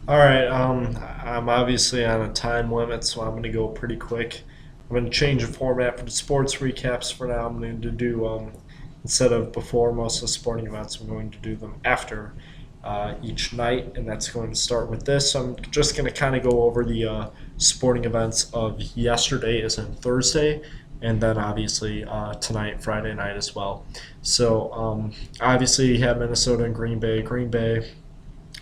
All right, I'm obviously on a time limit, so I'm going to go pretty quick. I'm going to change the format for the sports recaps for now. I'm going to do, instead of before most of the sporting events, I'm going to do them after each night, and that's going to start with this. So I'm just going to kind of go over the sporting events of yesterday, as in Thursday, and then obviously tonight, Friday night as well. So obviously, you have Minnesota and Green Bay. Green Bay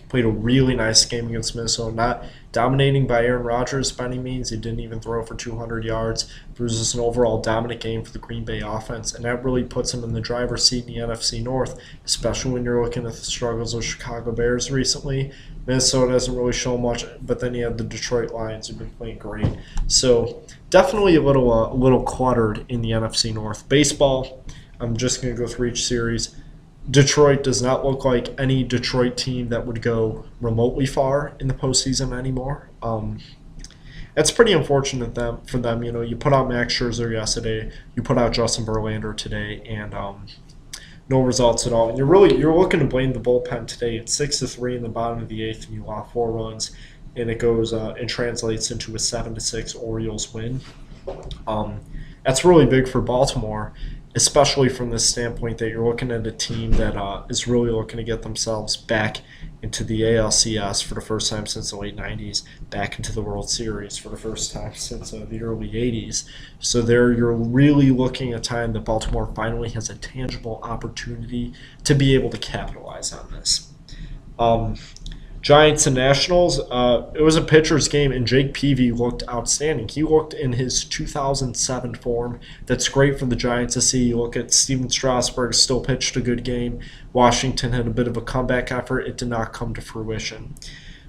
played a really nice game against Minnesota. Not dominating by Aaron Rodgers by any means. He didn't even throw for 200 yards. It was just an overall dominant game for the Green Bay offense, and that really puts him in the driver's seat in the NFC North, especially when you're looking at the struggles of Chicago Bears recently. Minnesota hasn't really shown much, but then you have the Detroit Lions who've been playing great. So definitely a little cluttered in the NFC North. Baseball, I'm just going to go through each series. Detroit does not look like any Detroit team that would go remotely far in the postseason anymore. It's pretty unfortunate for them. You know, you put out Max Scherzer yesterday, you put out Justin Verlander today, and no results at all. And you're looking to blame the bullpen today. It's 6-3 in the bottom of the eighth, and you allow 4 runs, and it goes and translates into a 7-6 Orioles win. That's really big for Baltimore, especially from the standpoint that you're looking at a team that is really looking to get themselves back into the ALCS for the first time since the late 90s, back into the World Series for the first time since the early 80s. So there you're really looking at a time that Baltimore finally has a tangible opportunity to be able to capitalize on this. Um, Giants and Nationals. It was a pitcher's game, and Jake Peavy looked outstanding. He looked in his 2007 form. That's great for the Giants to see. You look at Steven Strasburg, still pitched a good game. Washington had a bit of a comeback effort. It did not come to fruition.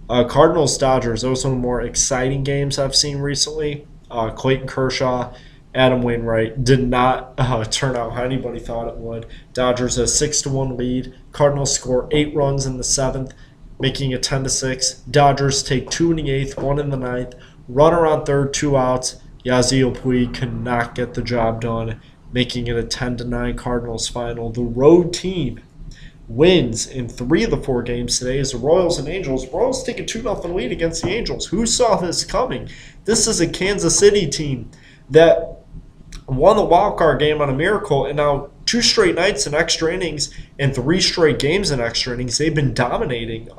Cardinals Dodgers. That was one of the more exciting games I've seen recently. Clayton Kershaw, Adam Wainwright did not turn out how anybody thought it would. Dodgers a 6-1 lead. Cardinals score 8 runs in the seventh, making it 10-6. Dodgers take 2 in the eighth, 1 in the ninth. Runner on third, 2 outs. Yasiel Puig could not get the job done, making it a 10-9 Cardinals final. The road team wins in 3 of the 4 games today as the Royals and Angels. Royals take a 2-0 lead against the Angels. Who saw this coming? This is a Kansas City team that won the wild card game on a miracle, and now 2 straight nights in extra innings and 3 straight games in extra innings, they've been dominating.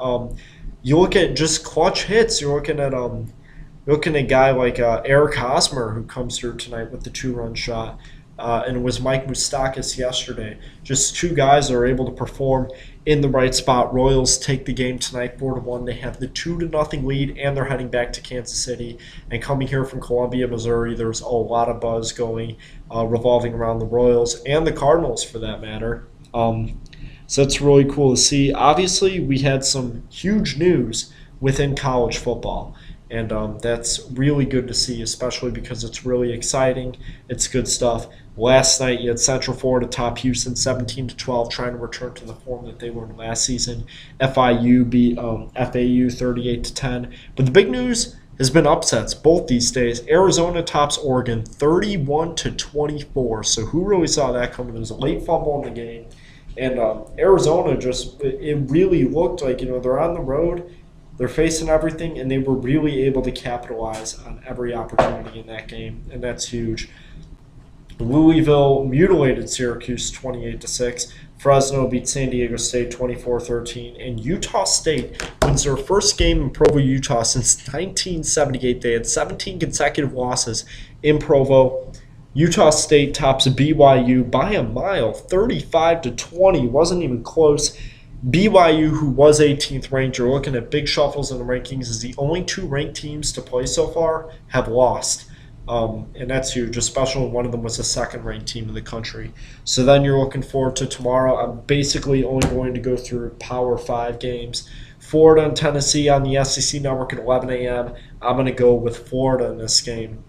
You look at just clutch hits. You're looking at a guy like Eric Hosmer, who comes through tonight with the 2-run shot. And it was Mike Moustakas yesterday. Just 2 guys that are able to perform in the right spot. Royals take the game tonight 4-1. They have the 2-0 lead, and they're heading back to Kansas City. And coming here from Columbia, Missouri, there's a lot of buzz going, revolving around the Royals and the Cardinals for that matter. So it's really cool to see. Obviously, we had some huge news within college football. And that's really good to see, especially because it's really exciting. It's good stuff. Last night, you had Central Florida top Houston 17-12, trying to return to the form that they were in last season. FIU beat FAU 38-10. But the big news has been upsets both these days. Arizona tops Oregon 31-24. So who really saw that coming? There was a late fumble in the game, and Arizona it really looked like they're on the road. They're facing everything, and they were really able to capitalize on every opportunity in that game, and that's huge. Louisville mutilated Syracuse 28-6. Fresno beat San Diego State 24-13, and Utah State wins their first game in Provo, Utah since 1978. They had 17 consecutive losses in Provo. Utah State tops BYU by a mile, 35-20. Wasn't even close. BYU, who was 18th ranked, you're looking at big shuffles in the rankings, is the only 2 ranked teams to play so far have lost. And that's huge, especially when one of them was the second-ranked team in the country. So then you're looking forward to tomorrow. I'm basically only going to go through Power 5 games. Florida and Tennessee on the SEC Network at 11 a.m. I'm going to go with Florida in this game.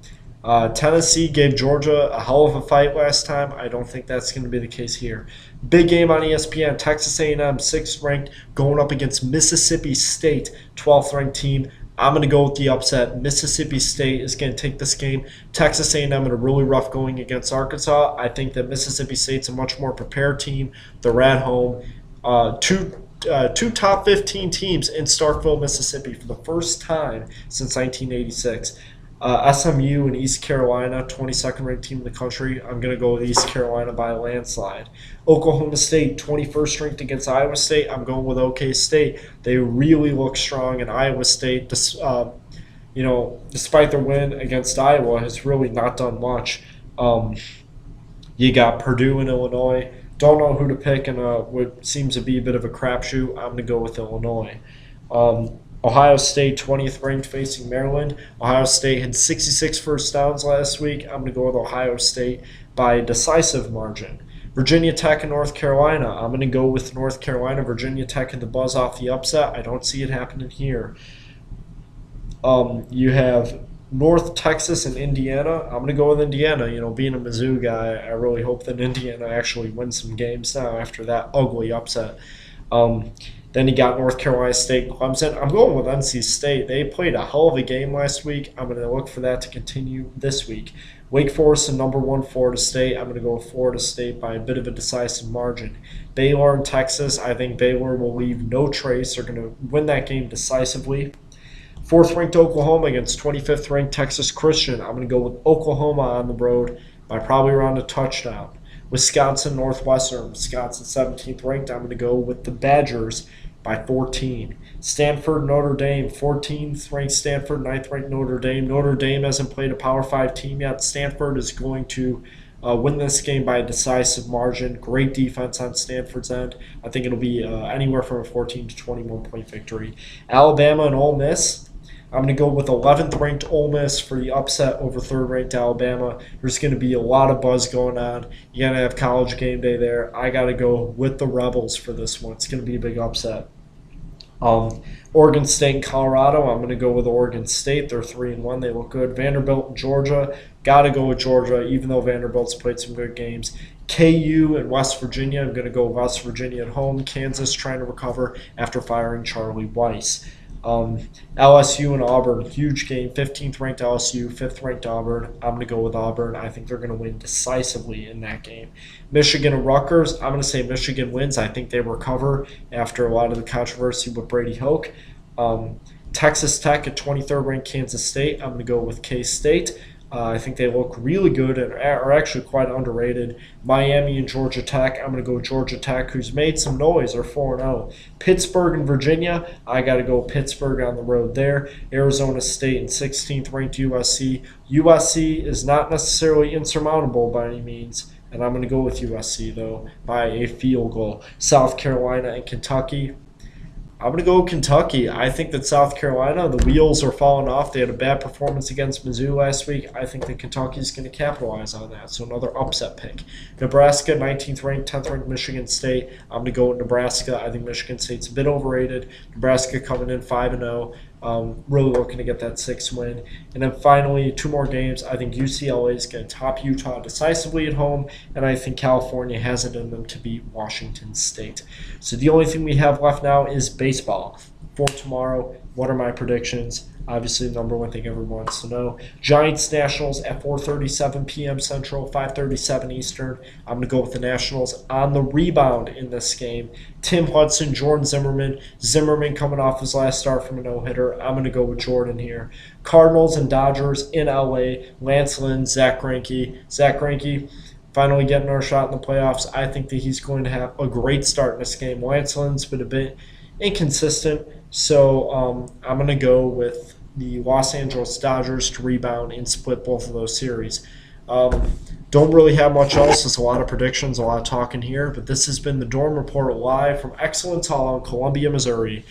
Tennessee gave Georgia a hell of a fight last time. I don't think that's going to be the case here. Big game on ESPN. Texas A&M, 6th ranked, going up against Mississippi State, 12th ranked team. I'm going to go with the upset. Mississippi State is going to take this game. Texas A&M in a really rough going against Arkansas. I think that Mississippi State's a much more prepared team. They're at home. Two two top 15 teams in Starkville, Mississippi for the first time since 1986. SMU and East Carolina, 22nd ranked team in the country. I'm going to go with East Carolina by a landslide. Oklahoma State, 21st ranked against Iowa State. I'm going with OK State. They really look strong, and Iowa State, despite their win against Iowa, has really not done much. You got Purdue and Illinois. Don't know who to pick in what seems to be a bit of a crapshoot. I'm going to go with Illinois. Ohio State, 20th ranked, facing Maryland. Ohio State had 66 first downs last week. I'm going to go with Ohio State by a decisive margin. Virginia Tech and North Carolina. I'm going to go with North Carolina. Virginia Tech had the buzz off the upset. I don't see it happening here. You have North Texas and Indiana. I'm going to go with Indiana. Being a Mizzou guy, I really hope that Indiana actually wins some games now after that ugly upset. Then you got North Carolina State and Clemson. I'm going with NC State. They played a hell of a game last week. I'm going to look for that to continue this week. Wake Forest and number 1 Florida State. I'm going to go with Florida State by a bit of a decisive margin. Baylor and Texas. I think Baylor will leave no trace. They're going to win that game decisively. 4th ranked Oklahoma against 25th ranked Texas Christian. I'm going to go with Oklahoma on the road by probably around a touchdown. Wisconsin Northwestern. Wisconsin 17th ranked. I'm going to go with the Badgers by 14. Stanford Notre Dame. 14th ranked Stanford, 9th ranked Notre Dame. Notre Dame hasn't played a Power 5 team yet. Stanford is going to win this game by a decisive margin. Great defense on Stanford's end. I think it'll be anywhere from a 14 to 21 point victory. Alabama and Ole Miss. I'm going to go with 11th ranked Ole Miss for the upset over 3rd ranked Alabama. There's going to be a lot of buzz going on. You're going to have College game day there. I got to go with the Rebels for this one. It's going to be a big upset. Oregon State and Colorado. I'm going to go with Oregon State. They're 3-1. They look good. Vanderbilt and Georgia. Got to go with Georgia, even though Vanderbilt's played some good games. KU and West Virginia. I'm going to go West Virginia at home. Kansas trying to recover after firing Charlie Weiss. LSU and Auburn, huge game. 15th ranked LSU, 5th ranked Auburn. I'm going to go with Auburn. I think they're going to win decisively in that game. Michigan and Rutgers, I'm going to say Michigan wins. I think they recover after a lot of the controversy with Brady Hoke. Texas Tech at 23rd ranked Kansas State. I'm going to go with K-State. I think they look really good and are actually quite underrated. Miami and Georgia Tech. I'm going to go Georgia Tech, who's made some noise. They're 4-0. Pittsburgh and Virginia. I got to go Pittsburgh on the road there. Arizona State and 16th ranked USC. USC is not necessarily insurmountable by any means, and I'm going to go with USC, though, by a field goal. South Carolina and Kentucky. I'm going to go Kentucky. I think that South Carolina, the wheels are falling off. They had a bad performance against Mizzou last week. I think that Kentucky is going to capitalize on that. So another upset pick. Nebraska, 19th ranked, 10th ranked Michigan State. I'm going to go with Nebraska. I think Michigan State's a bit overrated. Nebraska coming in 5-0. Really looking to get that 6th win. And then finally, 2 more games. I think UCLA is going to top Utah decisively at home, and I think California has it in them to beat Washington State. So the only thing we have left now is baseball. For tomorrow, what are my predictions? Obviously, the number one thing everyone wants to know. Giants Nationals at 4:37 p.m. Central, 5:37 Eastern. I'm going to go with the Nationals on the rebound in this game. Tim Hudson, Jordan Zimmerman. Zimmerman coming off his last start from a no-hitter. I'm going to go with Jordan here. Cardinals and Dodgers in LA. Lance Lynn, Zach Greinke. Zach Greinke finally getting our shot in the playoffs. I think that he's going to have a great start in this game. Lance Lynn's been a bit inconsistent, so I'm going to go with the Los Angeles Dodgers to rebound and split both of those series. Don't really have much else. There's a lot of predictions, a lot of talking here, but this has been the Dorm Report live from Excellence Hall in Columbia, Missouri.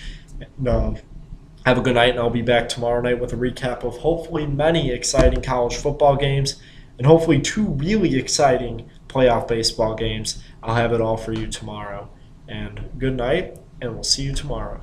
Have a good night, and I'll be back tomorrow night with a recap of hopefully many exciting college football games and hopefully 2 really exciting playoff baseball games. I'll have it all for you tomorrow. And good night, and we'll see you tomorrow.